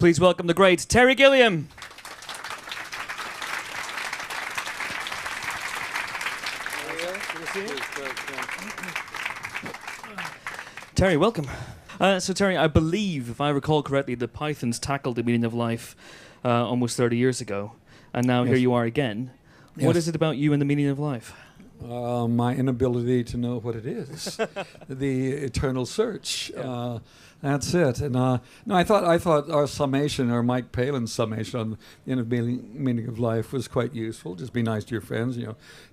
Please welcome the great Terry Gilliam. Terry, welcome. So Terry, I believe, if I recall correctly, the Pythons tackled the meaning of life almost 30 years ago, and now here you are again. Yes. What is it about you and the meaning of life? My inability to know what it is, the eternal search. Yeah. That's it. And no, I thought our summation, or Mike Palin's summation on the inner meaning of life, was quite useful. Just be nice to your friends,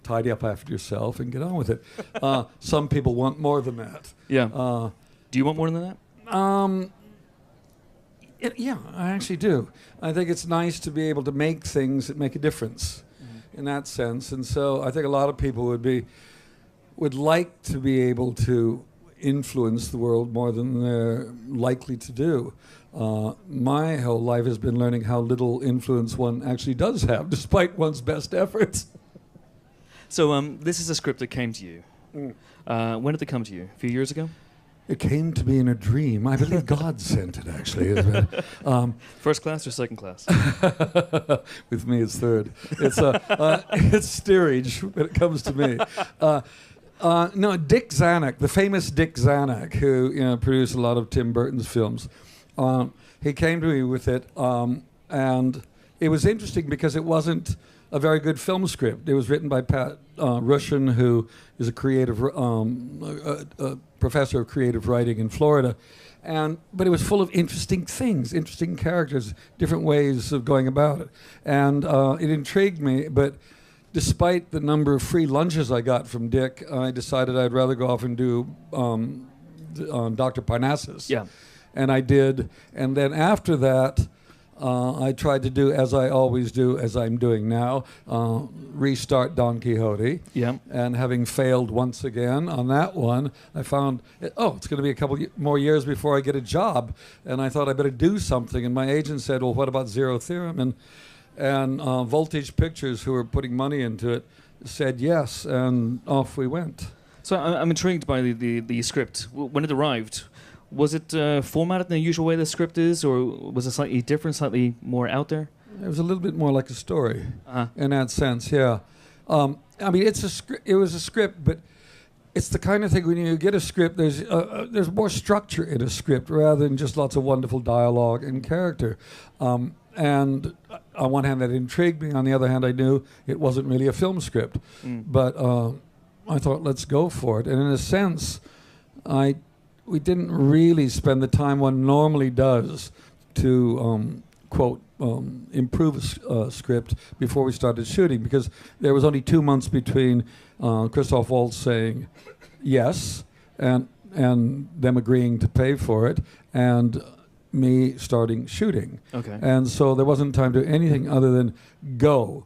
tidy up after yourself, and get on with it. Some people want more than that. Yeah. Do you want more than that? Yeah, I actually do. I think it's nice to be able to make things that make a difference. In that sense, and so I think a lot of people would like to be able to influence the world more than they're likely to do. My whole life has been learning how little influence one actually does have, despite one's best efforts. So this is a script that came to you. When did it come to you? A few years ago? It came to me in a dream. I believe God sent it, actually. First class or second class? With me, it's third. It's steerage when it comes to me. No, Dick Zanuck, the famous Dick Zanuck, who produced a lot of Tim Burton's films, he came to me with it, and it was interesting because it wasn't a very good film script. It was written by Pat Russian, who is a creative a professor of creative writing in Florida, but it was full of interesting things, interesting characters, different ways of going about it, and it intrigued me. But despite the number of free lunches I got from Dick, I decided I'd rather go off and do Dr. Parnassus. Yeah, and I did, and then after that, I tried to do, as I always do, as I'm doing now, restart Don Quixote. Yeah. And having failed once again on that one, I found, it's going to be a couple more years before I get a job. And I thought I better do something. And my agent said, well, what about Zero Theorem? And Voltage Pictures, who were putting money into it, said yes. And off we went. So I'm intrigued by the script. When it arrived, was it formatted in the usual way the script is, or was it slightly different, slightly more out there? It was a little bit more like a story in that sense, yeah. I mean, it was a script, but it's the kind of thing when you get a script, there's more structure in a script rather than just lots of wonderful dialogue and character. And on one hand, that intrigued me. On the other hand, I knew it wasn't really a film script. But I thought, let's go for it. And in a sense, we didn't really spend the time one normally does to, quote, improve a script before we started shooting, because there was only 2 months between Christoph Waltz saying yes and them agreeing to pay for it and me starting shooting. Okay. And so there wasn't time to do anything other than go.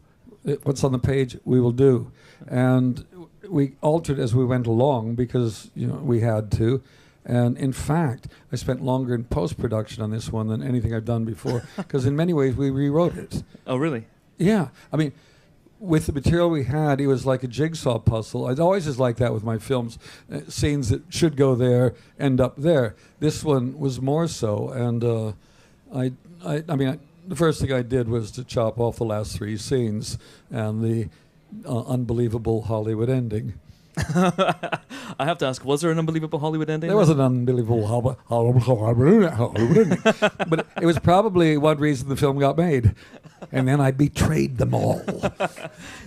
What's on the page, we will do. And we altered as we went along because, we had to. And in fact, I spent longer in post-production on this one than anything I've done before, because in many ways we rewrote it. Oh, really? Yeah. I mean, with the material we had, it was like a jigsaw puzzle. It always is like that with my films. Scenes that should go there end up there. This one was more so. And I mean, the first thing I did was to chop off the last 3 scenes and the unbelievable Hollywood ending. I have to ask, was there an unbelievable Hollywood ending? There was an unbelievable Hollywood ending. But it was probably one reason the film got made. And then I betrayed them all.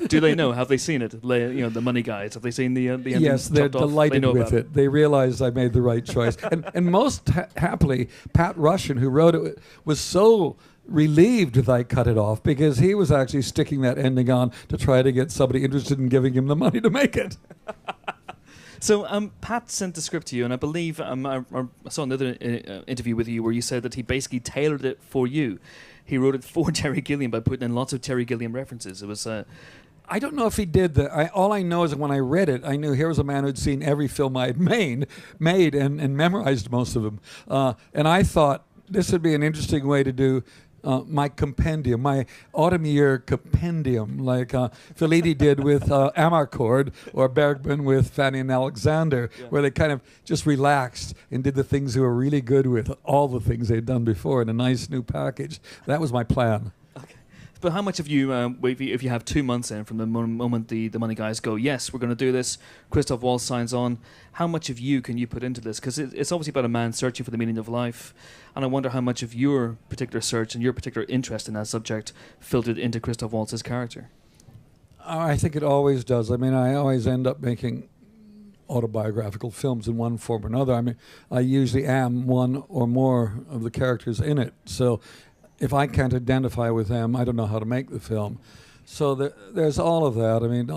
Do they know? Have they seen it? The money guys, have they seen the ending? Yes, they're delighted with it. They realized I made the right choice. And most happily, Pat Russian, who wrote it, was so relieved that I cut it off, because he was actually sticking that ending on to try to get somebody interested in giving him the money to make it. So Pat sent the script to you, and I believe I saw another interview with you where you said that he basically tailored it for you. He wrote it for Terry Gilliam by putting in lots of Terry Gilliam references. It was. I don't know if he did that. All I know is that when I read it, I knew here was a man who'd seen every film I had made and memorized most of them. And I thought this would be an interesting way to do my compendium, my autumn year compendium, like Fellini did with Amarcord, or Bergman with Fanny and Alexander, where they kind of just relaxed and did the things they were really good with, all the things they'd done before in a nice new package. That was my plan. But how much of you, if you have 2 months in from the moment the money guys go, yes, we're going to do this, Christoph Waltz signs on, how much of you can you put into this? Because it's obviously about a man searching for the meaning of life, and I wonder how much of your particular search and your particular interest in that subject filtered into Christoph Waltz's character. I think it always does. I mean, I always end up making autobiographical films in one form or another. I mean, I usually am one or more of the characters in it, so if I can't identify with them, I don't know how to make the film. So there's all of that. I mean,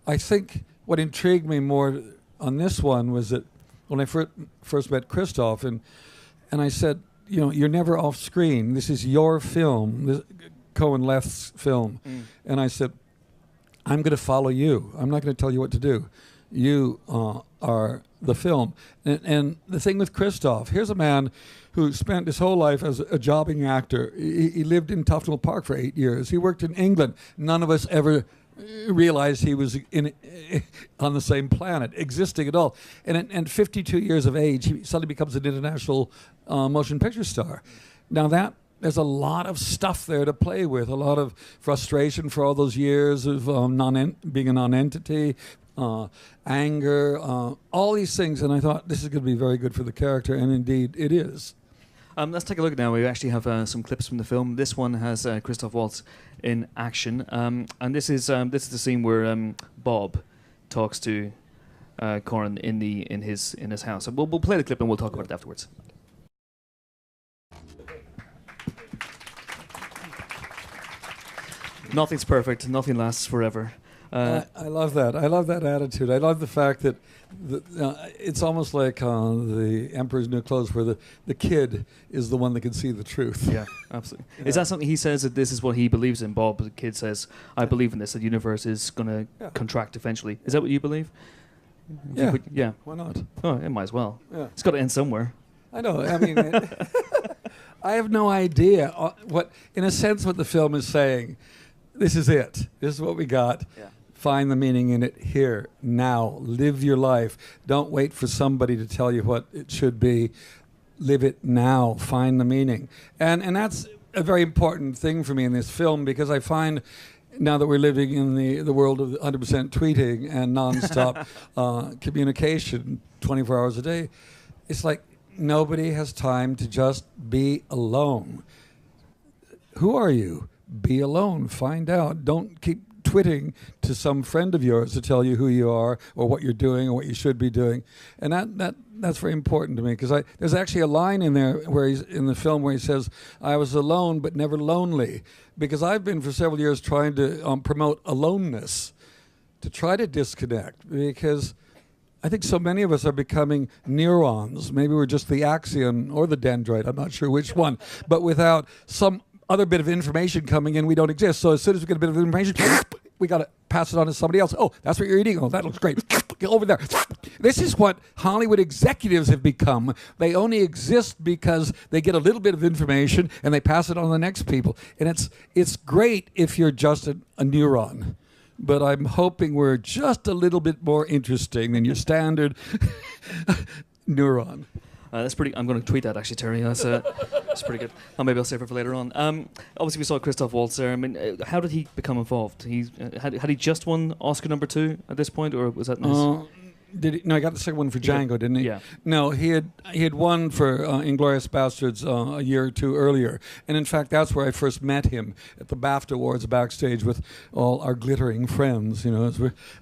I think what intrigued me more on this one was that when I first met Christoph, and I said, you know, you're never off screen. This is your film, this Cohen Left's film. And I said, I'm going to follow you. I'm not going to tell you what to do. You are the film. And the thing with Christoph, here's a man who spent his whole life as a jobbing actor. He lived in Tufnell Park for 8 years. He worked in England. None of us ever realized he was on the same planet, existing at all. And at 52 years of age, he suddenly becomes an international motion picture star. Now there's a lot of stuff there to play with, a lot of frustration for all those years of being a non-entity, anger, all these things. And I thought, this is going to be very good for the character, and indeed it is. Let's take a look now. We actually have some clips from the film. This one has Christoph Waltz in action, and this is the scene where Bob talks to Corin in his house. So we'll play the clip and we'll talk about it afterwards. Nothing's perfect. Nothing lasts forever. I love that. I love that attitude. I love the fact that it's almost like the Emperor's New Clothes, where the kid is the one that can see the truth. Yeah, absolutely. Is that something he says, that this is what he believes in? Bob, the kid, says, I believe in this, that the universe is going to contract eventually. Is that what you believe? Yeah. Yeah. Why not? Oh, it might as well. Yeah. It's got to end somewhere. I know. I mean, I have no idea what the film is saying. This is it. This is what we got. Yeah. Find the meaning in it here, now. Live your life. Don't wait for somebody to tell you what it should be. Live it now. Find the meaning. And that's a very important thing for me in this film, because I find now that we're living in the world of 100% tweeting and nonstop communication 24 hours a day, it's like nobody has time to just be alone. Who are you? Be alone. Find out. Don't keep twitting to some friend of yours to tell you who you are or what you're doing or what you should be doing. And that's very important to me, because there's actually a line in there where he's in the film where he says, I was alone but never lonely, because I've been for several years trying to promote aloneness, to try to disconnect, because I think so many of us are becoming neurons. Maybe we're just the axon or the dendrite, I'm not sure which one, but without some other bit of information coming in, we don't exist. So as soon as we get a bit of information, we got to pass it on to somebody else. Oh, that's what you're eating. Oh, that looks great. Get over there. This is what Hollywood executives have become. They only exist because they get a little bit of information and they pass it on to the next people. And it's great if you're just a neuron. But I'm hoping we're just a little bit more interesting than your standard neuron. That's pretty. I'm going to tweet that, actually, Terry. That's pretty good. Maybe I'll save it for later on. Obviously, we saw Christoph Waltz there. I mean, how did he become involved? He had he just won Oscar #2 at this point, or was that? Did he? No, he got the second one for Django, didn't he? Yeah. No, he had won for Inglourious Bastards a year or two earlier, and in fact, that's where I first met him, at the BAFTA Awards backstage with all our glittering friends, you know.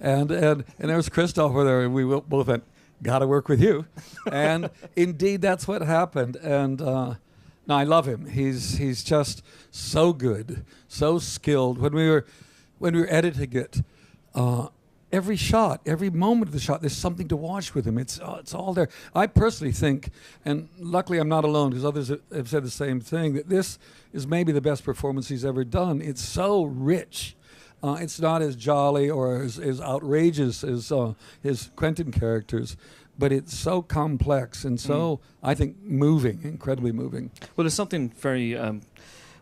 And there was Christoph there, and we both went, gotta work with you. And indeed, that's what happened. And no, I love him. He's just so good, so skilled. When we were editing it, every shot, every moment of the shot, there's something to watch with him. It's all there. I personally think, and luckily I'm not alone, because others have said the same thing, that this is maybe the best performance he's ever done. It's so rich. It's not as jolly or as outrageous as his Quentin characters, but it's so complex and so, I think, moving, incredibly moving. Well, there's something very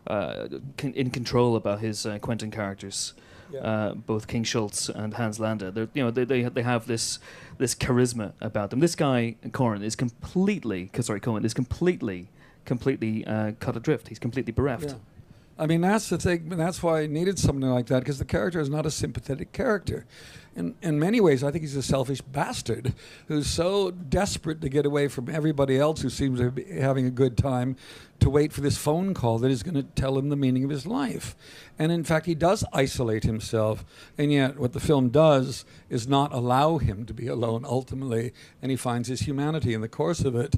in control about his Quentin characters. Yeah. Both King Schultz and Hans Landa. They have this charisma about them. This guy Cohen is completely cut adrift. He's completely bereft. Yeah. I mean, that's the thing. That's why I needed something like that, because the character is not a sympathetic character. In many ways, I think he's a selfish bastard who's so desperate to get away from everybody else who seems to be having a good time to wait for this phone call that is going to tell him the meaning of his life. And in fact, he does isolate himself. And yet what the film does is not allow him to be alone ultimately. And he finds his humanity in the course of it.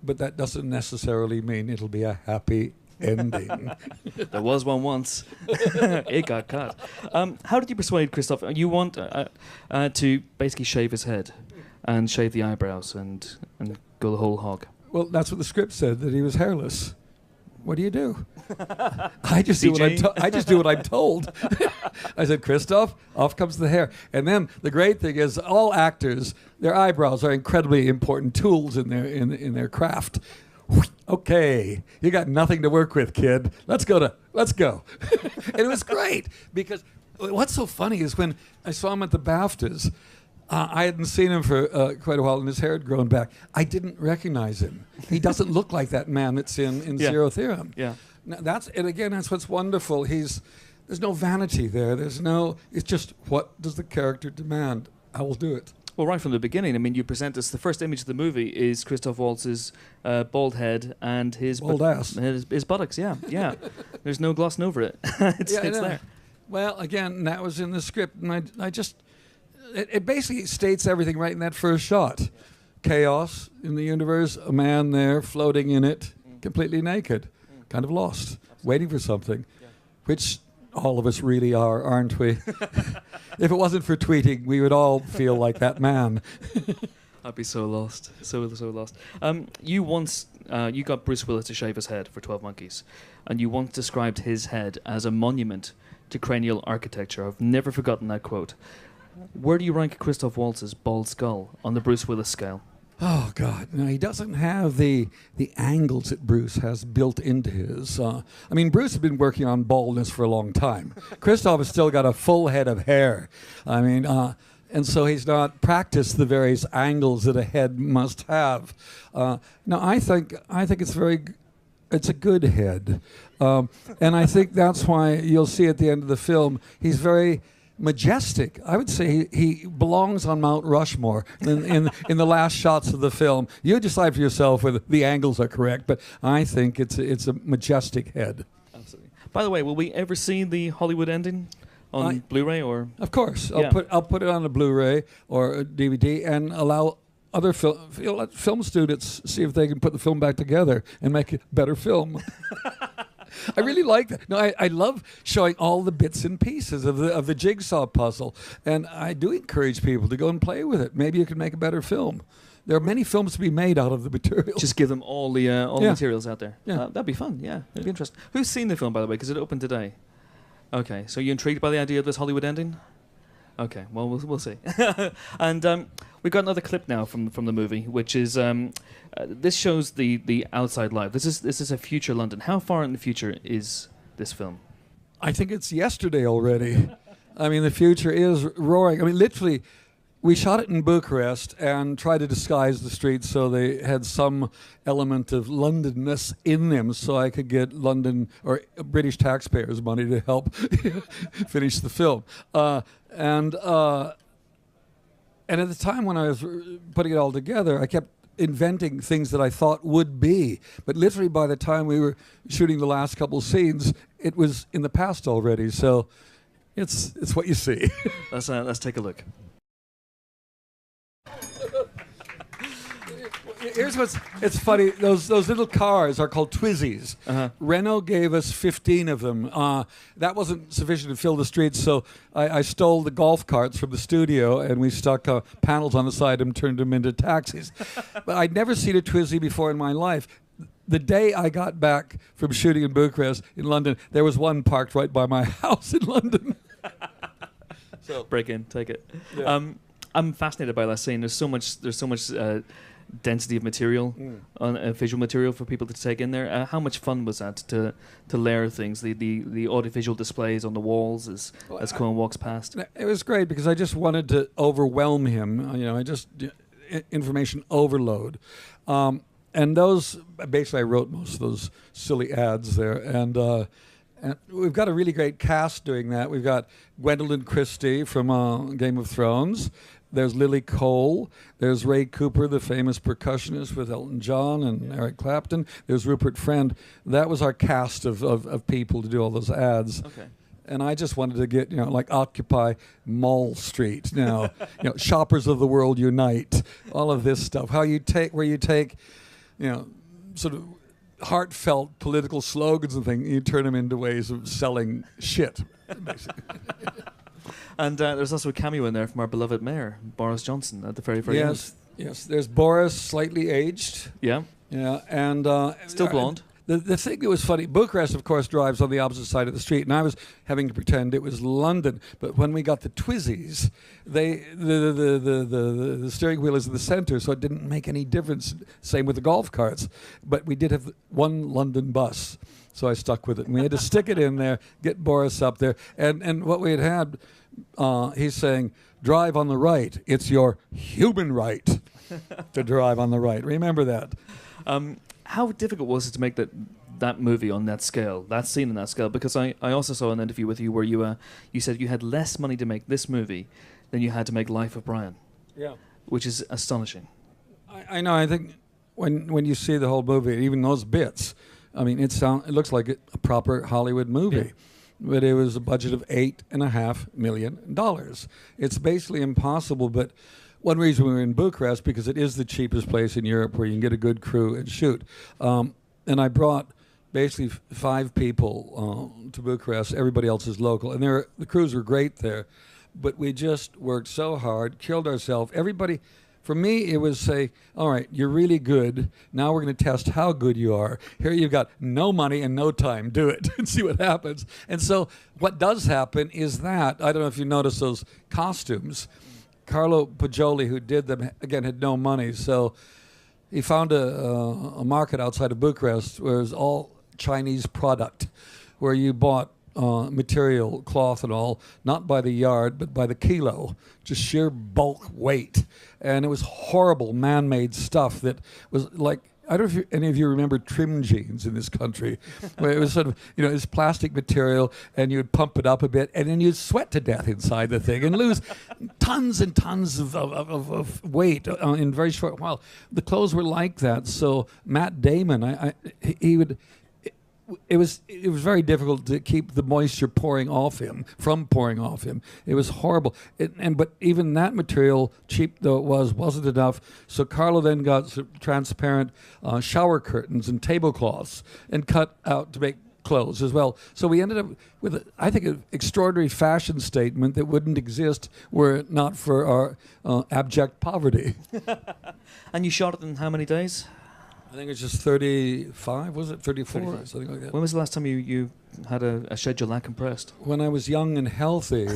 But that doesn't necessarily mean it'll be a happy ending. There was one once. It got cut. How did you persuade Christoph? You want to basically shave his head and shave the eyebrows and go the whole hog. Well, that's what the script said, that he was hairless. What do you do? I just do what I'm told. I said, Christoph, off comes the hair. And then the great thing is, all actors, their eyebrows are incredibly important tools in their craft. Okay, you got nothing to work with, kid. Let's go. And it was great, because what's so funny is when I saw him at the BAFTAs, I hadn't seen him for quite a while, and his hair had grown back. I didn't recognize him. He doesn't look like that man that's in Zero Theorem. Yeah. Now, that's what's wonderful. There's no vanity there. It's just, what does the character demand? I will do it. Well, right from the beginning, I mean, you present us, the first image of the movie is Christoph Waltz's bald head and his bald ass. His buttocks, yeah. There's no glossing over it. it's there. Well, again, that was in the script, and I just... It basically states everything right in that first shot. Chaos in the universe, a man there floating in it, completely naked, kind of lost, waiting for something, which all of us really are, aren't we? If it wasn't for tweeting, we would all feel like that man. I'd be so lost, so lost. You once you got Bruce Willis to shave his head for 12 Monkeys, and you once described his head as a monument to cranial architecture. I've never forgotten that quote. Where do you rank Christoph Waltz's bald skull on the Bruce Willis scale? Oh, God. No, he doesn't have the angles that Bruce has built into his. Bruce has been working on baldness for a long time. Christoph has still got a full head of hair. And so he's not practiced the various angles that a head must have. I think it's a good head. And I think that's why you'll see at the end of the film, he's very majestic. I would say he belongs on Mount Rushmore in the last shots of the film. You decide for yourself whether the angles are correct, but I think it's a majestic head. Absolutely. By the way, will we ever see the Hollywood ending on Blu-ray or? Of course, I'll put it on a Blu-ray or a DVD and allow other film students see if they can put the film back together and make a better film. I really like that. No, I love showing all the bits and pieces of the jigsaw puzzle, and I do encourage people to go and play with it. Maybe you can make a better film. There are many films to be made out of the material. Just give them all the materials out there. Yeah. That'd be fun. Yeah, it'd be interesting. Who's seen the film, by the way? Because it opened today. Okay, so you intrigued by the idea of this Hollywood ending? Okay, well, we'll see. And we've got another clip now from the movie, which is this shows the outside life. This is a future London. How far in the future is this film? I think it's yesterday already. The future is roaring. Literally, we shot it in Bucharest and tried to disguise the streets so they had some element of Londonness in them, so I could get London or British taxpayers' money to help finish the film. And at the time when I was putting it all together, I kept inventing things that I thought would be. But literally by the time we were shooting the last couple scenes, it was in the past already. So it's what you see. Let's take a look. Here's it's funny. Those little cars are called Twizzies. Uh-huh. Renault gave us 15 of them. That wasn't sufficient to fill the streets, so I stole the golf carts from the studio and we stuck panels on the side and turned them into taxis. But I'd never seen a Twizzy before in my life. The day I got back from shooting in Bucharest in London, there was one parked right by my house in London. So break in, take it. Yeah. I'm fascinated by that scene. There's so much density of material, on visual material for people to take in there. How much fun was that to layer things, the audiovisual displays on the walls as Cohen walks past? It was great because I just wanted to overwhelm him. Information overload. And those, basically I wrote most of those silly ads there. And we've got a really great cast doing that. We've got Gwendolyn Christie from Game of Thrones. There's Lily Cole. There's Ray Cooper, the famous percussionist with Elton John and Eric Clapton. There's Rupert Friend. That was our cast of people to do all those ads. Okay. And I just wanted to get, like Occupy Mall Street now, Shoppers of the World Unite, all of this stuff. Where you take, sort of heartfelt political slogans and things, you turn them into ways of selling shit, basically. And there's also a cameo in there from our beloved mayor, Boris Johnson, at the very, very end. Yes. There's Boris, slightly aged. Yeah. Yeah, and still blonde. The thing that was funny, Bucharest, of course, drives on the opposite side of the street, and I was having to pretend it was London. But when we got the Twizzies, the steering wheel is in the center, so it didn't make any difference. Same with the golf carts. But we did have one London bus, so I stuck with it. And we had to stick it in there, get Boris up there. And what we had, he's saying, drive on the right. It's your human right to drive on the right. Remember that. How difficult was it to make that movie on that scale, that scene on that scale? Because I also saw an interview with you where you said you had less money to make this movie than you had to make Life of Brian. Yeah. Which is astonishing. I know. I think when you see the whole movie, even those bits, I mean, it looks like a proper Hollywood movie. Yeah. But it was a budget of $8.5 million. It's basically impossible, but one reason we were in Bucharest, because it is the cheapest place in Europe where you can get a good crew and shoot. And I brought basically 5 people to Bucharest. Everybody else is local. And the crews were great there. But we just worked so hard, killed ourselves. Everybody, for me, it was say, all right, you're really good. Now we're going to test how good you are. Here you've got no money and no time. Do it and see what happens. And so what does happen is that, I don't know if you noticed those costumes, Carlo Poggioli, who did them, again, had no money, so he found a market outside of Bucharest where it was all Chinese product, where you bought material, cloth and all, not by the yard, but by the kilo, just sheer bulk weight. And it was horrible man-made stuff that was like, I don't know if any of you remember trim jeans in this country, where it was sort of, it's plastic material, and you would pump it up a bit, and then you'd sweat to death inside the thing and lose tons and tons of weight in a very short while. The clothes were like that, so Matt Damon, it was very difficult to keep the moisture pouring off him. It was horrible. But even that material, cheap though it was, wasn't enough. So Carlo then got transparent shower curtains and tablecloths and cut out to make clothes as well. So we ended up with, I think, an extraordinary fashion statement that wouldn't exist were it not for our abject poverty. And you shot it in how many days? I think it's just 35, was it? 34, 35. Something like that. When was the last time you had a schedule that compressed? When I was young and healthy.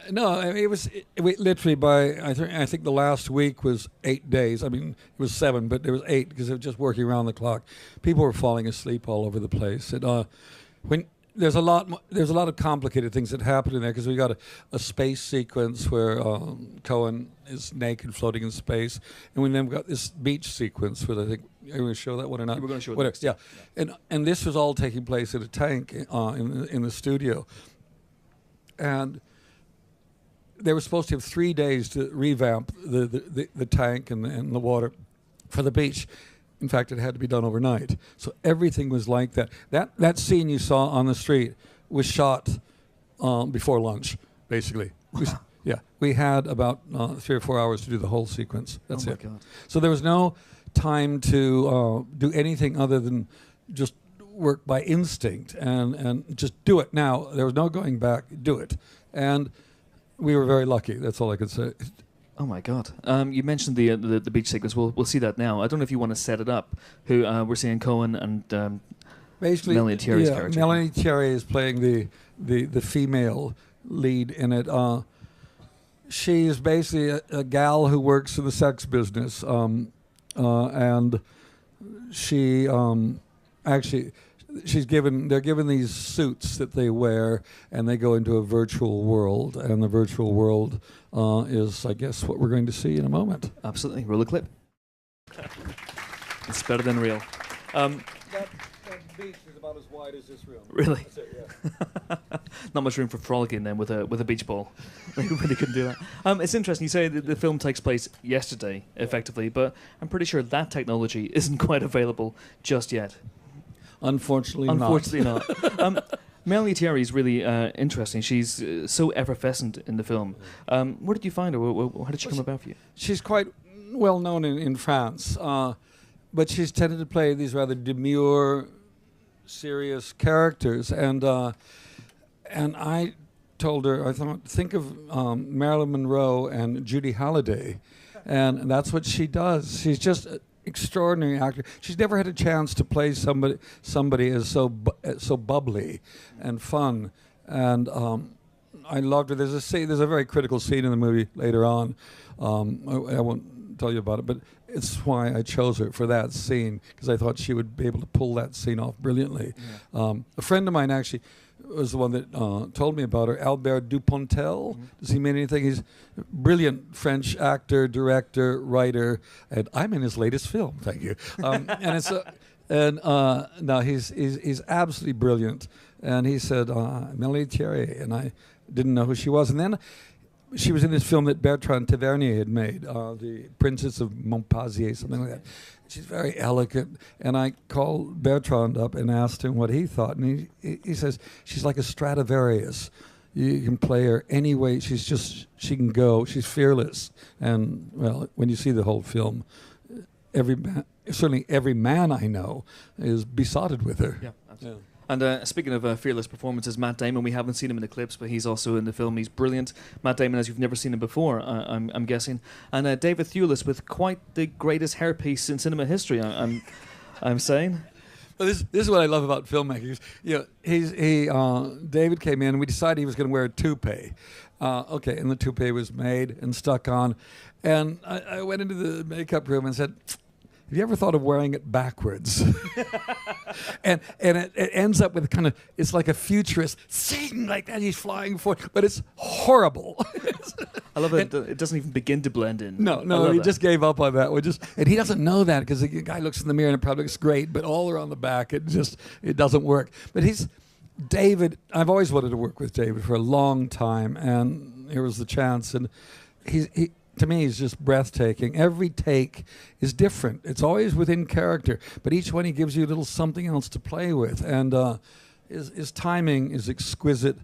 No, it was literally I think the last week was 8 days. I mean, it was 7, but there was 8 because it was just working around the clock. People were falling asleep all over the place. And, there's a lot of complicated things that happen in there because we got a space sequence where Cohen is naked floating in space, and we then got this beach sequence where I think are you going to show that one or not? We're going to show it. Yeah. And this was all taking place in a tank in the studio, and they were supposed to have 3 days to revamp the tank and the water for the beach. In fact, it had to be done overnight. So everything was like that. That scene you saw on the street was shot before lunch, basically. We had about 3 or 4 hours to do the whole sequence. That's it. God. So there was no time to do anything other than just work by instinct and just do it. Now, there was no going back. Do it. And we were very lucky. That's all I could say. Oh my God! You mentioned the beach sequence. We'll see that now. I don't know if you want to set it up. Who we're seeing Cohen and basically Melanie Thierry's character. Melanie Thierry is playing the female lead in it. she's basically a gal who works in the sex business, and she actually. They're given these suits that they wear, and they go into a virtual world. And the virtual world is, I guess, what we're going to see in a moment. Absolutely. Roll a clip. It's better than real. That beach is about as wide as this room. Really? That's it, yeah. Not much room for frolicking then with a beach ball. They really couldn't do that. It's interesting. You say that the film takes place yesterday, effectively, but I'm pretty sure that technology isn't quite available just yet. Unfortunately not. Melanie Thierry is really interesting. She's so effervescent in the film. Where did you find her? How did she come about for you? She's quite well known in France, but she's tended to play these rather demure, serious characters. And I told her, I thought, think of Marilyn Monroe and Judy Holliday, and that's what she does. She's just extraordinary actor. She's never had a chance to play somebody as so bubbly and fun, and I loved her. There's a very critical scene in the movie later on. I won't tell you about it, but it's why I chose her for that scene, because I thought she would be able to pull that scene off brilliantly. Yeah. A friend of mine actually was the one that told me about her, Albert Dupontel. Mm-hmm. Does he mean anything? He's a brilliant French actor, director, writer, and I'm in his latest film. Thank you. No, he's absolutely brilliant. And he said, Melanie Thierry, and I didn't know who she was. And then she was in this film that Bertrand Tavernier had made, The Princess of Montpensier, something like that. She's very elegant, and I called Bertrand up and asked him what he thought, and he says she's like a Stradivarius. You can play her any way. She can go. She's fearless, and well, when you see the whole film, certainly every man I know is besotted with her. Yeah, absolutely. Yeah. And speaking of fearless performances, Matt Damon, we haven't seen him in the clips, but he's also in the film. He's brilliant. Matt Damon, as you've never seen him before, I'm guessing. And David Thewlis with quite the greatest hairpiece in cinema history, I'm saying. Well, this is what I love about filmmakers. You know, David came in, and we decided he was going to wear a toupee. And the toupee was made and stuck on. And I went into the makeup room and said, have you ever thought of wearing it backwards? and it ends up with it's like a futurist scene like that. He's flying forward, but it's horrible. I love it. It doesn't even begin to blend in. No, he just gave up on that. And he doesn't know that, because the guy looks in the mirror and it probably looks great, but all around the back it doesn't work. But David. I've always wanted to work with David for a long time, and here was the chance. And he to me, he's just breathtaking. Every take is different. It's always within character, but each one he gives you a little something else to play with, and his timing is exquisite.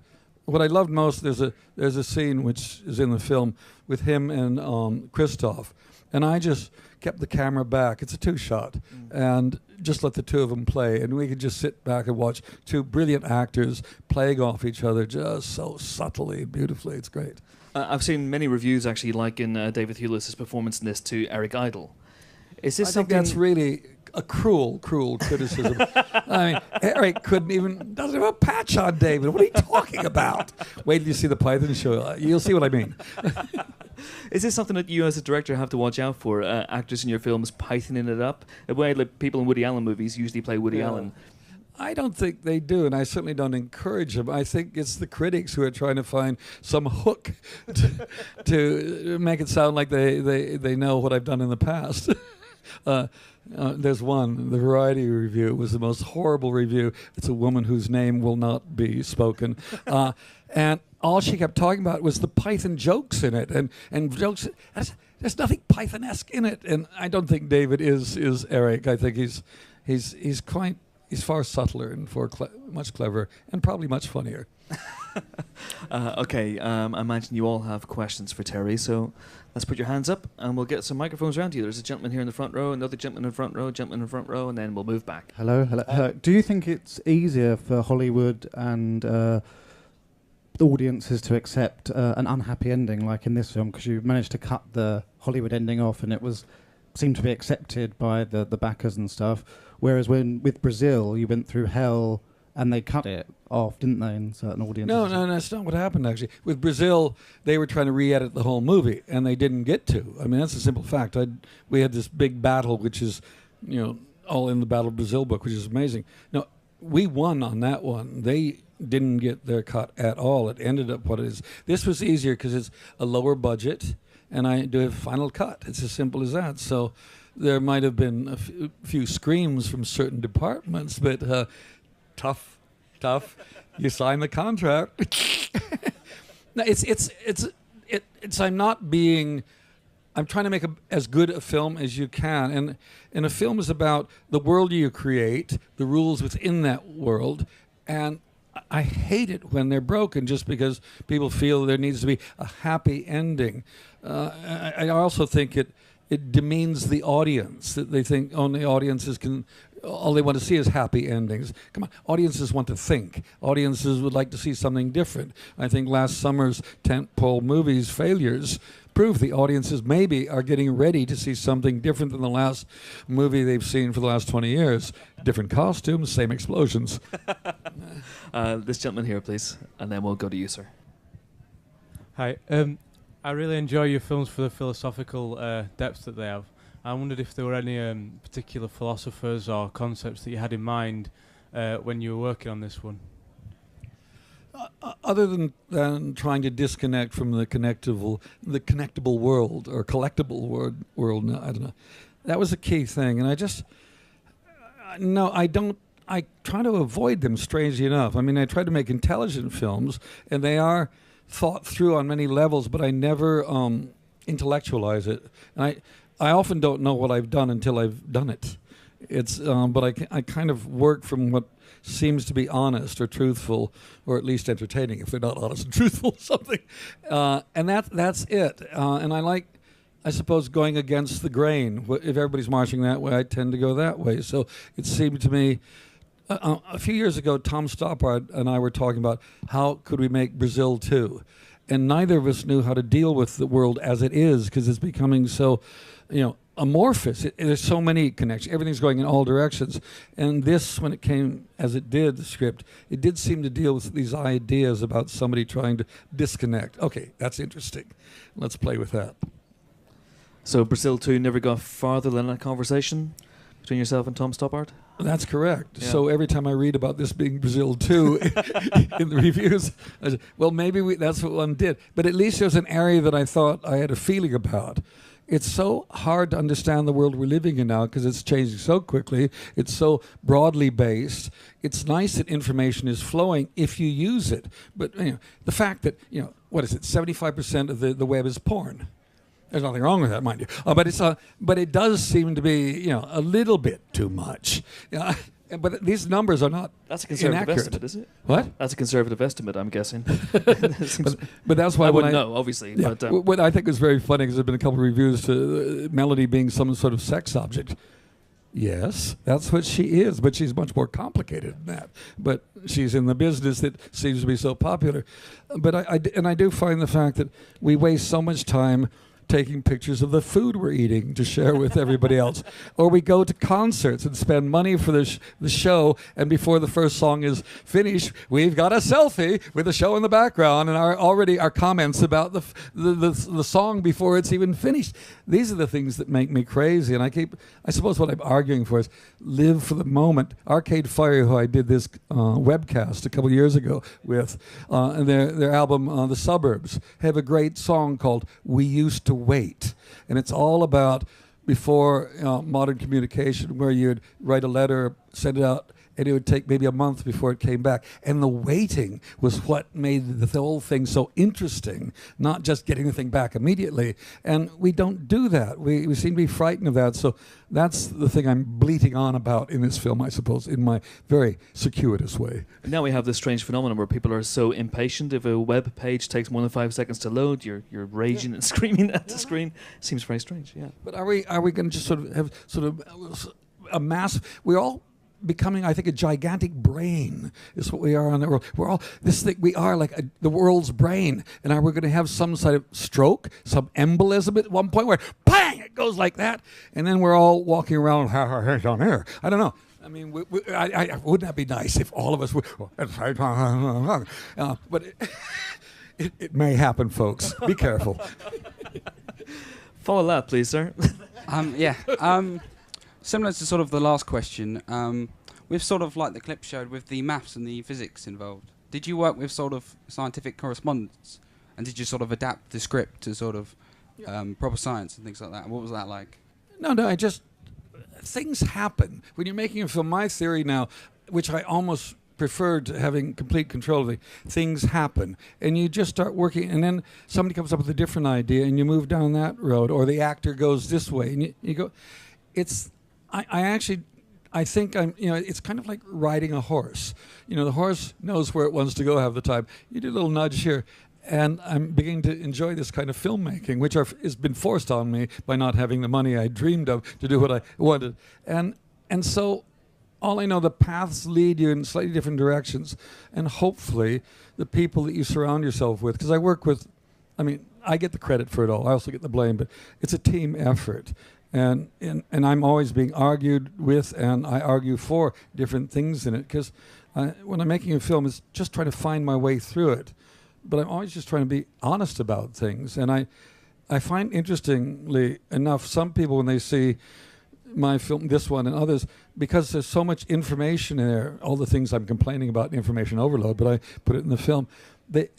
What I loved most, there's a scene which is in the film with him and Christoph, and I just kept the camera back. It's a two-shot, and just let the two of them play, and we could just sit back and watch two brilliant actors playing off each other just so subtly, beautifully. It's great. I've seen many reviews actually liken David Thewlis' performance in this to Eric Idle. Is this something? I think that's really a cruel criticism. I mean, Eric doesn't have a patch on David. What are you talking about? Wait till you see the Python show. You'll see what I mean. Is this something that you as a director have to watch out for? Actors in your films Pythoning it up? The way like people in Woody Allen movies usually play Woody Allen. I don't think they do, and I certainly don't encourage them. I think it's the critics who are trying to find some hook to make it sound like they know what I've done in the past. There's one, the Variety review. It was the most horrible review. It's a woman whose name will not be spoken. And all she kept talking about was the Python jokes in it, and jokes. There's nothing Python-esque in it, and I don't think David is Eric. I think he's far subtler and much cleverer, and probably much funnier. Okay, I imagine you all have questions for Terry, so let's put your hands up, and we'll get some microphones around you. There's a gentleman here in the front row, another gentleman in the front row, gentleman in the front row, and then we'll move back. Hello. Do you think it's easier for Hollywood and audiences to accept an unhappy ending, like in this film, because you managed to cut the Hollywood ending off, and it seemed to be accepted by the backers and stuff? Whereas with Brazil, you went through hell and they cut it off, didn't they, in certain audiences? No, that's not what happened, actually. With Brazil, they were trying to re-edit the whole movie, and they didn't get to. I mean, that's a simple fact. We had this big battle, which is, all in the Battle of Brazil book, which is amazing. No, we won on that one. They didn't get their cut at all. It ended up what it is. This was easier because it's a lower budget, and I do a final cut. It's as simple as that. So there might have been a few screams from certain departments, but tough. You sign the contract. No, I'm trying to make as good a film as you can, and a film is about the world you create, the rules within that world, and I hate it when they're broken just because people feel there needs to be a happy ending. I also think it demeans the audience, that they think only audiences all they want to see is happy endings. Come on, audiences want to think. Audiences would like to see something different. I think last summer's tentpole movies failures prove the audiences maybe are getting ready to see something different than the last movie they've seen for the last 20 years. Different costumes, same explosions. This gentleman here, please, and then we'll go to you, sir. Hi. I really enjoy your films for the philosophical depth that they have. I wondered if there were any particular philosophers or concepts that you had in mind when you were working on this one. Other than trying to disconnect from the connectable world or collectible world, no, I don't know. That was a key thing, and I try to avoid them, strangely enough. I mean, I try to make intelligent films, and they are thought through on many levels, but I never intellectualize it. And I often don't know what I've done until I've done it. But I kind of work from what seems to be honest or truthful, or at least entertaining, if they're not honest and truthful, something. And that's it. And I suppose, going against the grain. If everybody's marching that way, I tend to go that way. So it seemed to me, a few years ago, Tom Stoppard and I were talking about how could we make Brazil 2. And neither of us knew how to deal with the world as it is, because it's becoming so, amorphous. There's so many connections. Everything's going in all directions. And this, when it came as it did, the script, it did seem to deal with these ideas about somebody trying to disconnect. Okay, that's interesting. Let's play with that. So Brazil 2 never got farther than a conversation between yourself and Tom Stoppard? That's correct. Yeah. So every time I read about this being Brazil 2 in the reviews, I say, well, maybe that's what one did. But at least there's an area that I thought I had a feeling about. It's so hard to understand the world we're living in now because it's changing so quickly. It's so broadly based. It's nice that information is flowing if you use it. But the fact that, 75% of the web is porn. There's nothing wrong with that, mind you. But it does seem to be, a little bit too much. But these numbers are not That's a conservative inaccurate. estimate, is it? What? That's a conservative estimate, I'm guessing. But that's why I wouldn't know, obviously. Yeah, But, what I think was very funny, because there have been a couple of reviews to Melody being some sort of sex object. Yes, that's what she is, but she's much more complicated than that. But she's in the business that seems to be so popular. But I do find the fact that we waste so much time taking pictures of the food we're eating to share with everybody else. Or we go to concerts and spend money for the show, and before the first song is finished, we've got a selfie with the show in the background and our comments about the song before it's even finished. These are the things that make me crazy, and I suppose what I'm arguing for is live for the moment. Arcade Fire, who I did this webcast a couple years ago with, and their album The Suburbs, have a great song called We Used to Wait, and it's all about before modern communication, where you'd write a letter, send it out, and it would take maybe a month before it came back. And the waiting was what made the whole thing so interesting, not just getting the thing back immediately. And we don't do that. We seem to be frightened of that. So that's the thing I'm bleating on about in this film, I suppose, in my very circuitous way. now we have this strange phenomenon where people are so impatient. If a web page takes more than 5 seconds to load, you're raging and screaming at the screen. Seems very strange, yeah. But are we going to just sort of have a mass? We're all becoming, I think, a gigantic brain is what we are on the world. We're all this thing. We are like the world's brain, and are we going to have some sort of stroke, some embolism at one point where bang, it goes like that, and then we're all walking around on air. I don't know. I mean, wouldn't that be nice if all of us were? But it may happen, folks. Be careful. Follow that, please, sir. Similar to sort of the last question, with sort of like the clip showed with the maths and the physics involved, did you work with sort of scientific correspondence? And did you sort of adapt the script to sort of proper science and things like that? What was that like? No, things happen. When you're making a film, my theory now, which I almost prefer to having complete control of, things happen. And you just start working, and then somebody comes up with a different idea, and you move down that road, or the actor goes this way, and you go, I think it's kind of like riding a horse. The horse knows where it wants to go half the time. You do a little nudge here. And I'm beginning to enjoy this kind of filmmaking, which has been forced on me by not having the money I dreamed of to do what I wanted. And so all I know, the paths lead you in slightly different directions. And hopefully the people that you surround yourself with, because I get the credit for it all. I also get the blame, but it's a team effort. And I'm always being argued with, and I argue for different things in it, because when I'm making a film, it's just trying to find my way through it. But I'm always just trying to be honest about things. And I find, interestingly enough, some people, when they see my film, this one and others, because there's so much information in there, all the things I'm complaining about, information overload, but I put it in the film,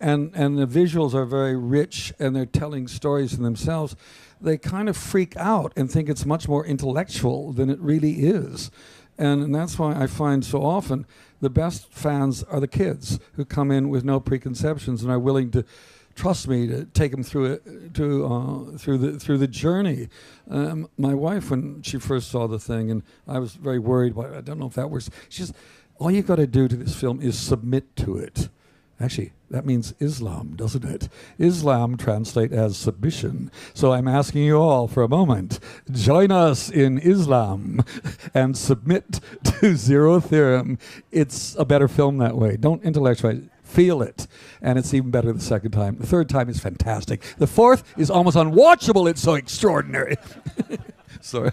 and the visuals are very rich, and they're telling stories in themselves, they kind of freak out and think it's much more intellectual than it really is. And that's why I find so often the best fans are the kids who come in with no preconceptions and are willing to trust me to take them through it, through the journey. My wife, when she first saw the thing, and I was very worried, I don't know if that works. She says, all you got to do to this film is submit to it. Actually, that means Islam, doesn't it? Islam translate as submission. So I'm asking you all for a moment, join us in Islam and submit to Zero Theorem. It's a better film that way. Don't intellectualize it. Feel it. And it's even better the second time. The third time is fantastic. The fourth is almost unwatchable. It's so extraordinary. Sorry.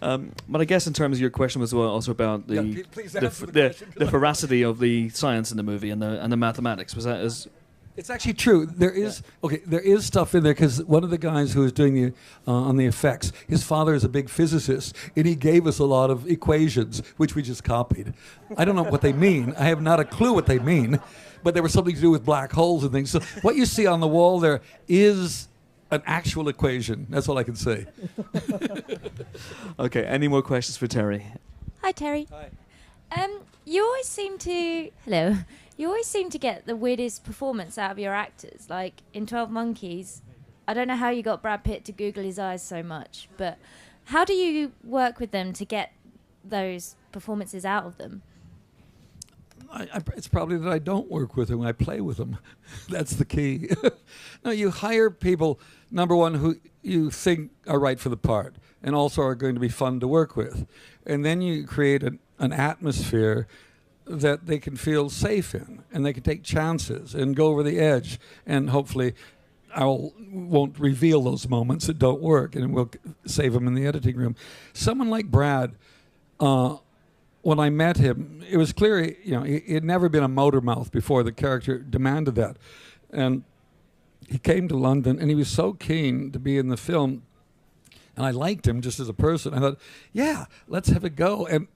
But I guess in terms of your question was also about the veracity of the science in the movie and the mathematics. Was that as? It's actually true. There is there is stuff in there, because one of the guys who was doing the on the effects, his father is a big physicist, and he gave us a lot of equations which we just copied. I don't know what they mean. I have not a clue what they mean, but they were something to do with black holes and things. So what you see on the wall there is an actual equation. That's all I can say. Okay, any more questions for Terry? Hi, Terry. Hi. You always seem to get the weirdest performance out of your actors. Like in 12 Monkeys, I don't know how you got Brad Pitt to Google his eyes so much, but how do you work with them to get those performances out of them? It's probably that I don't work with them. I play with them. That's the key. No, you hire people, number one, who you think are right for the part and also are going to be fun to work with. And then you create an atmosphere that they can feel safe in, and they can take chances and go over the edge. And hopefully I won't reveal those moments that don't work, and we'll save them in the editing room. Someone like Brad, when I met him, it was clear, he had never been a motor mouth before. The character demanded that. And he came to London, and he was so keen to be in the film. And I liked him just as a person. I thought, yeah, let's have a go. And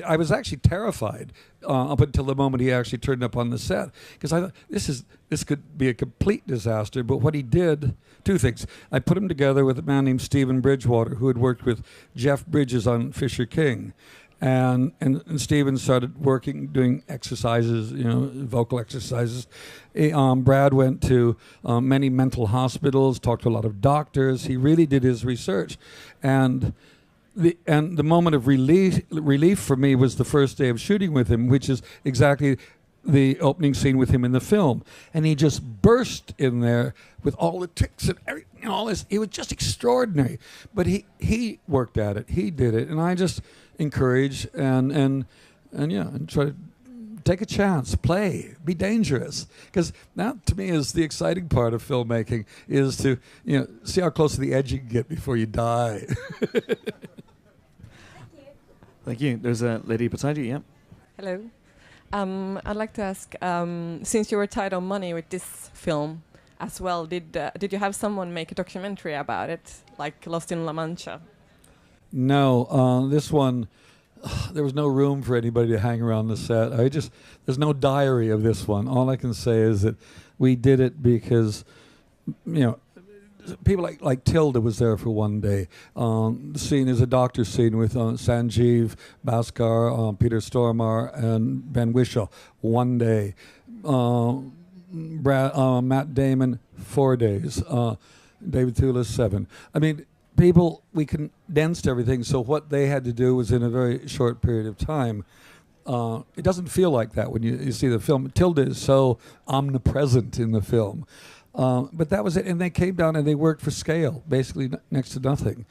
I was actually terrified up until the moment he actually turned up on the set, because I thought this could be a complete disaster. But what he did, two things. I put him together with a man named Stephen Bridgewater, who had worked with Jeff Bridges on Fisher King. And Stephen started doing exercises, vocal exercises. Brad went to many mental hospitals, talked to a lot of doctors. He really did his research, and the moment of relief for me was the first day of shooting with him, which is exactly the opening scene with him in the film. And he just burst in there with all the tricks and everything, all this. It was just extraordinary. But he worked at it. He did it, and I just encourage and try to take a chance, play, be dangerous, because that to me is the exciting part of filmmaking, is to see how close to the edge you can get before you die. Thank you. There's a lady beside you, yeah. Hello. I'd like to ask, since you were tight on money with this film as well, did you have someone make a documentary about it, like Lost in La Mancha? No, this one, there was no room for anybody to hang around the set. There's no diary of this one. All I can say is that we did it because, people like Tilda was there for one day. The scene is a doctor scene with Sanjeev Bhaskar, Peter Stormare, and Ben Whishaw. One day. Matt Damon, 4 days. David Thewlis, 7. I mean, we condensed everything, so what they had to do was in a very short period of time. It doesn't feel like that when you see the film. Tilda is so omnipresent in the film. But that was it, and they came down and they worked for scale, basically next to nothing,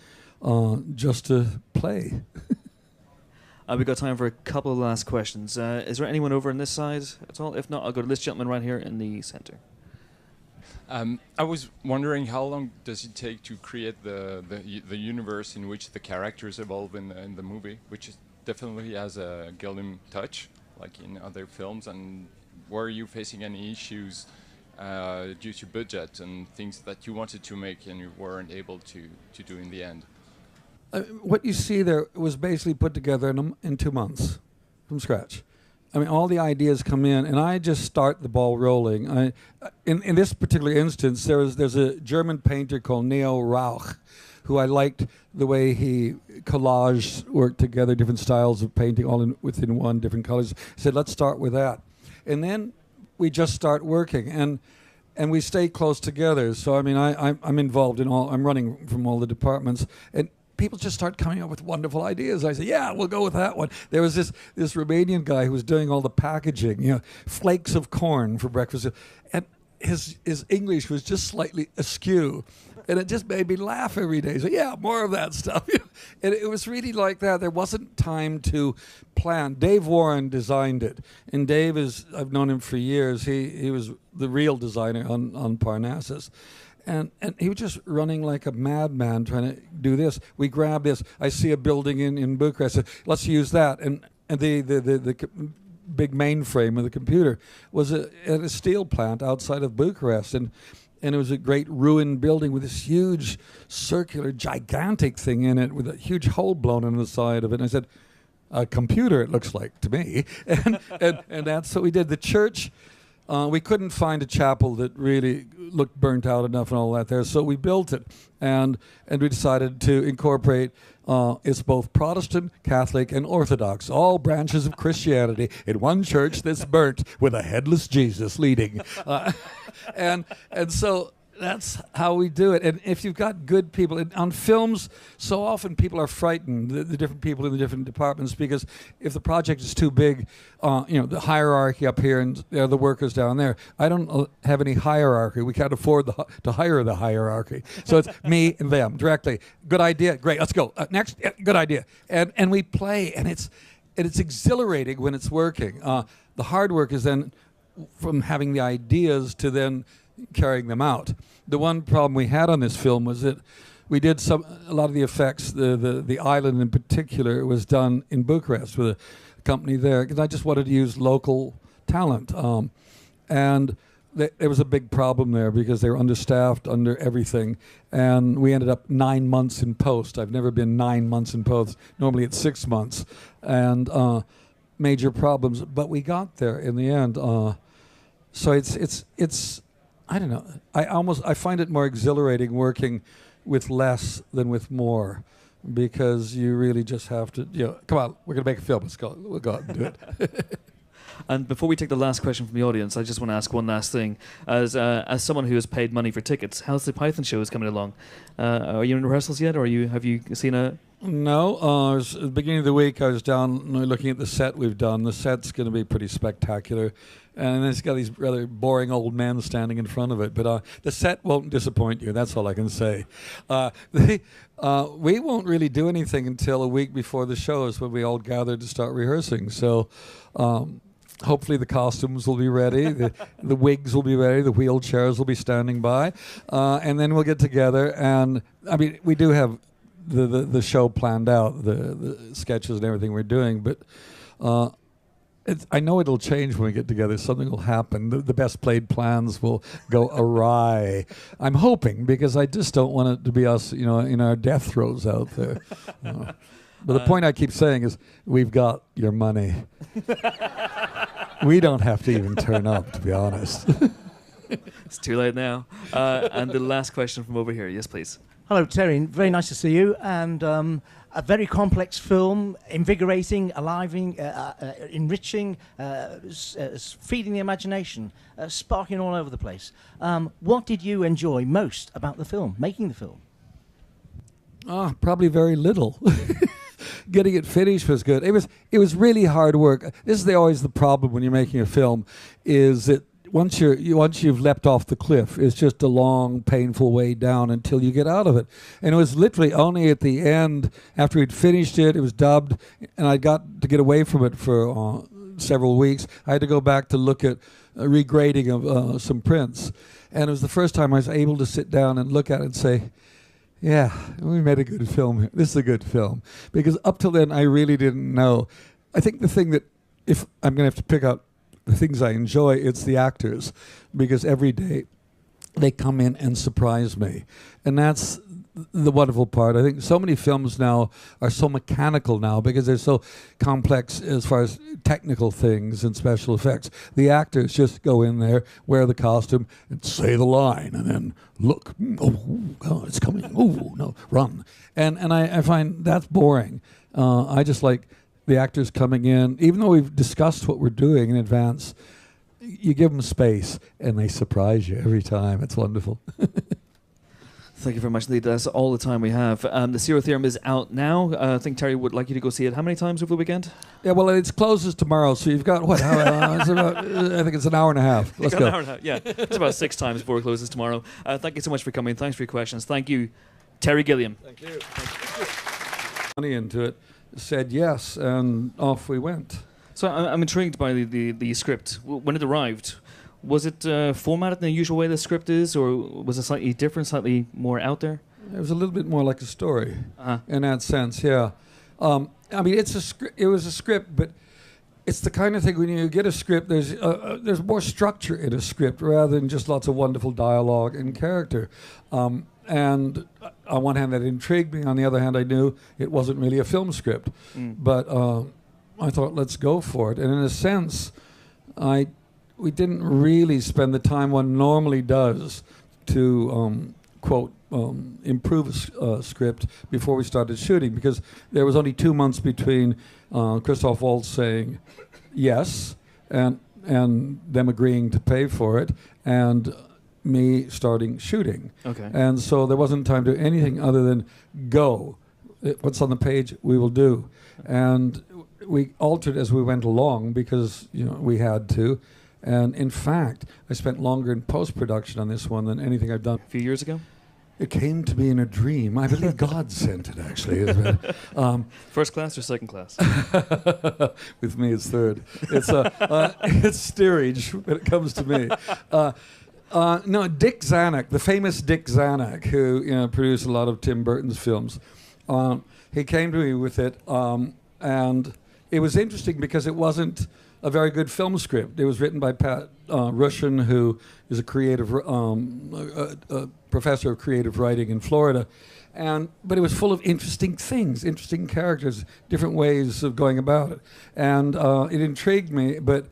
just to play. We've got time for a couple of last questions. Is there anyone over on this side at all? If not, I'll go to this gentleman right here in the center. I was wondering, how long does it take to create the universe in which the characters evolve in the movie, which definitely has a Gilliam touch, like in other films, and were you facing any issues due to budget and things that you wanted to make and you weren't able to do in the end? What you see there was basically put together in 2 months from scratch. I mean, all the ideas come in, and I just start the ball rolling. In this particular instance, there's a German painter called Neo Rauch, who I liked the way he collaged, worked together different styles of painting all within one, different colors. I said, let's start with that. And then we just start working, and we stay close together. So, I mean, I'm involved in I'm running from all the departments, and people just start coming up with wonderful ideas. I say, yeah, we'll go with that one. There was this Romanian guy who was doing all the packaging, flakes of corn for breakfast. And his English was just slightly askew. And it just made me laugh every day. So, yeah, more of that stuff. And it was really like that. There wasn't time to plan. Dave Warren designed it. And Dave I've known him for years. He was the real designer on Parnassus. And he was just running like a madman trying to do this. We grab this. I see a building in Bucharest. Let's use that. And the big mainframe of the computer was at a steel plant outside of Bucharest. And it was a great ruined building with this huge circular, gigantic thing in it with a huge hole blown in the side of it. And I said, a computer, it looks like to me. and that's what we did. The church... we couldn't find a chapel that really looked burnt out enough and all that there, so we built it, and we decided to incorporate. It's both Protestant, Catholic, and Orthodox, all branches of Christianity in one church that's burnt with a headless Jesus leading, and so. That's how we do it. And if you've got good people, on films, so often people are frightened, the different people in the different departments, because if the project is too big, the hierarchy up here and the workers down there, I don't have any hierarchy. We can't afford to hire the hierarchy. So it's me and them directly. Good idea. Great. Let's go. Next. Good idea. And we play, and it's exhilarating when it's working. The hard work is then from having the ideas to then carrying them out. The one problem we had on this film was that we did a lot of the effects, the island in particular, was done in Bucharest with a company there, because I just wanted to use local talent. And there was a big problem there because they were understaffed, under everything, and we ended up 9 months in post. I've never been 9 months in post. Normally it's 6 months, and major problems. But we got there in the end. So it's I don't know. I find it more exhilarating working with less than with more, because you really just have to, come on, we're going to make a film. Let's go. We'll go out and do it. And before we take the last question from the audience, I just want to ask one last thing. As someone who has paid money for tickets, how's the Python show is coming along? Are you in rehearsals yet, or have you seen a... No, at the beginning of the week I was down looking at the set we've done. The set's going to be pretty spectacular. And it's got these rather boring old men standing in front of it. But the set won't disappoint you. That's all I can say. We won't really do anything until a week before the show is when we all gather to start rehearsing. So hopefully the costumes will be ready. The wigs will be ready. The wheelchairs will be standing by. And then we'll get together. And, I mean, we do have the show planned out, the sketches and everything we're doing. But I know it'll change when we get together. Something will happen. The best played plans will go awry. I'm hoping, because I just don't want it to be us, in our death throes out there. But the point I keep saying is, we've got your money. We don't have to even turn up, to be honest. It's too late now. And the last question from over here. Yes, please. Hello, Terry. Very nice to see you. And a very complex film, invigorating, aliving, enriching, feeding the imagination, sparking all over the place. What did you enjoy most about the film, making the film? Probably very little. Getting it finished was good. It was really hard work. This is always the problem when you're making a film, is that once you've leapt off the cliff, it's just a long, painful way down until you get out of it. And it was literally only at the end, after we'd finished it, it was dubbed, and I got to get away from it for several weeks. I had to go back to look at regrading of some prints. And it was the first time I was able to sit down and look at it and say, yeah, we made a good film here. This is a good film. Because up till then, I really didn't know. I think the thing that, if I'm going to have to pick out the things I enjoy, it's the actors. Because every day, they come in and surprise me. And that's the wonderful part. I think so many films now are so mechanical now because they're so complex as far as technical things and special effects. The actors just go in there, wear the costume, and say the line, and then look, oh God, it's coming, oh no, run. And I find that's boring. I just like the actors coming in, even though we've discussed what we're doing in advance, you give them space, and they surprise you every time. It's wonderful. Thank you very much, indeed. That's all the time we have. The Zero Theorem is out now. I think Terry would like you to go see it. How many times over the weekend? Yeah, well, it closes tomorrow, so you've got, what, it's about, I think it's an hour and a half. Let's go. An hour and a half, yeah. It's about 6 times before it closes tomorrow. Thank you so much for coming. Thanks for your questions. Thank you, Terry Gilliam. Thank you. Money into it, said yes, and off we went. So I'm intrigued by the script. When it arrived, was it formatted in the usual way the script is, or was it slightly different, slightly more out there? It was a little bit more like a story in that sense, yeah. I mean, it was a script, but it's the kind of thing when you get a script, there's more structure in a script rather than just lots of wonderful dialogue and character. And on one hand, that intrigued me. On the other hand, I knew it wasn't really a film script. But I thought, let's go for it. And in a sense, we didn't really spend the time one normally does to, quote, improve a script before we started shooting, because there was only 2 months between Christoph Waltz saying yes and them agreeing to pay for it and me starting shooting. Okay. And so there wasn't time to do anything other than go. What's on the page, we will do. And we altered as we went along because we had to. And in fact, I spent longer in post-production on this one than anything I've done. A few years ago? It came to me in a dream. I believe God sent it, actually. First class or second class? With me, it's third. It's steerage when it comes to me. No, Dick Zanuck, the famous Dick Zanuck, who produced a lot of Tim Burton's films, he came to me with it, and it was interesting because it wasn't a very good film script. It was written by Pat Rushin, who is a creative, a professor of creative writing in Florida, but it was full of interesting things, interesting characters, different ways of going about it, and it intrigued me. But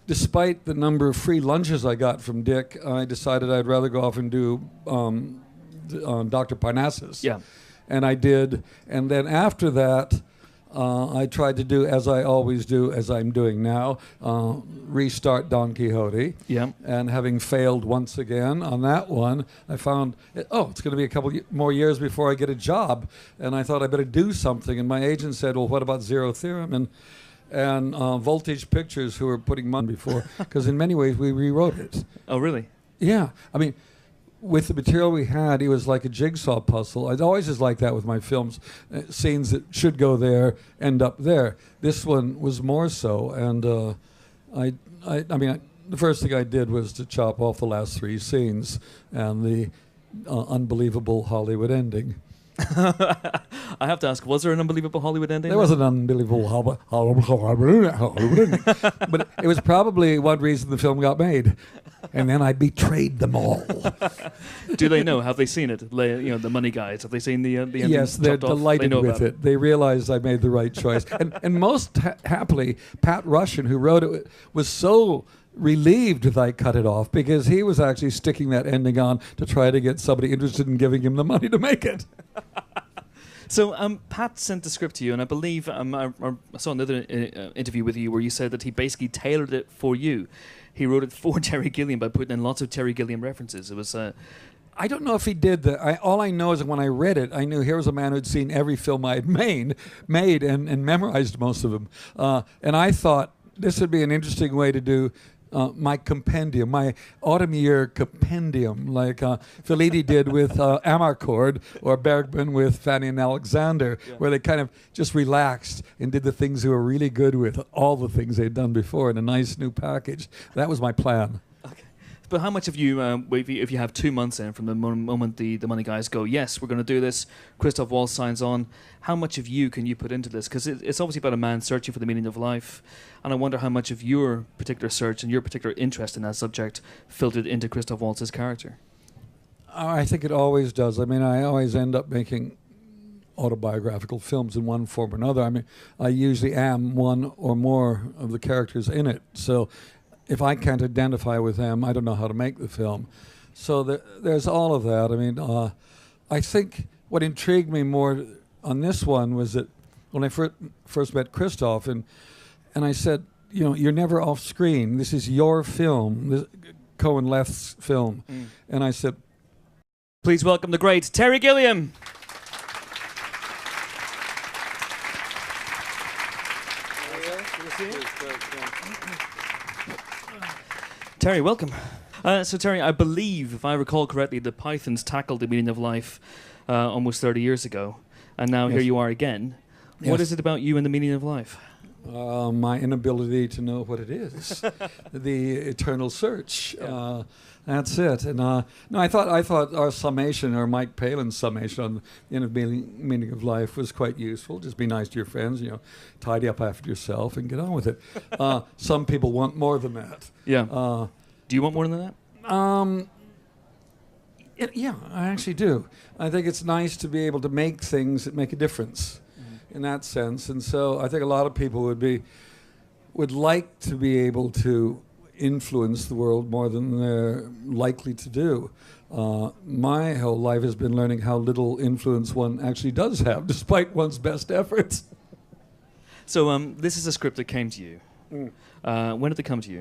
despite the number of free lunches I got from Dick, I decided I'd rather go off and do Dr. Parnassus. Yeah. And I did. And then after that, I tried to do, as I always do, as I'm doing now, restart Don Quixote. Yeah. And having failed once again on that one, I found, it's going to be a couple more years before I get a job. And I thought I better do something. And my agent said, well, what about Zero Theorem? And Voltage Pictures, who were putting money before, because in many ways we rewrote it. Oh, really? Yeah. I mean, with the material we had, it was like a jigsaw puzzle. It always is like that with my films. Scenes that should go there end up there. This one was more so. And I mean, the first thing I did was to chop off the last 3 scenes and the unbelievable Hollywood ending. I have to ask, was there an unbelievable Hollywood ending? There was an unbelievable Hollywood ending. But it was probably one reason the film got made. And then I betrayed them all. Do they know? Have they seen it? The money guys. Have they seen the ending? Yes, they're chopped off? delighted They know with about it. They realized I made the right choice. And most happily, Pat Russian, who wrote it, was so relieved that I cut it off because he was actually sticking that ending on to try to get somebody interested in giving him the money to make it. So Pat sent the script to you, and I believe I saw another interview with you where you said that he basically tailored it for you. He wrote it for Terry Gilliam by putting in lots of Terry Gilliam references. It was. I don't know if he did that. All I know is that when I read it, I knew here was a man who'd seen every film I had made and memorized most of them. And I thought this would be an interesting way to do my compendium, my autumn year compendium, like Fellini did with Amarcord or Bergman with Fanny and Alexander, where they kind of just relaxed and did the things they were really good with, all the things they'd done before in a nice new package. That was my plan. But how much of you, if you have 2 months in from the moment the money guys go, yes, we're going to do this, Christoph Waltz signs on, how much of you can you put into this? Because it's obviously about a man searching for the meaning of life, and I wonder how much of your particular search and your particular interest in that subject filtered into Christoph Waltz's character. I think it always does. I mean, I always end up making autobiographical films in one form or another. I mean, I usually am one or more of the characters in it, so if I can't identify with them, I don't know how to make the film. So there's all of that. I mean, I think what intrigued me more on this one was that when I first met Christoph, and I said, you're never off screen. This is your film, this Cohen Left's film. And I said, please welcome the great Terry Gilliam. Terry, welcome. So Terry, I believe, if I recall correctly, the Pythons tackled the meaning of life almost 30 years ago, and now here you are again. Yes. What is it about you and the meaning of life? My inability to know what it is, the eternal search. That's it. And no, I thought our summation, or Mike Palin's summation on the inner meaning of life, was quite useful. Just be nice to your friends, tidy up after yourself, and get on with it. Some people want more than that. Yeah. Do you want more than that? Yeah, I actually do. I think it's nice to be able to make things that make a difference. In that sense, and so I think a lot of people would like to be able to influence the world more than they're likely to do. My whole life has been learning how little influence one actually does have, despite one's best efforts. So this is a script that came to you. When did it come to you?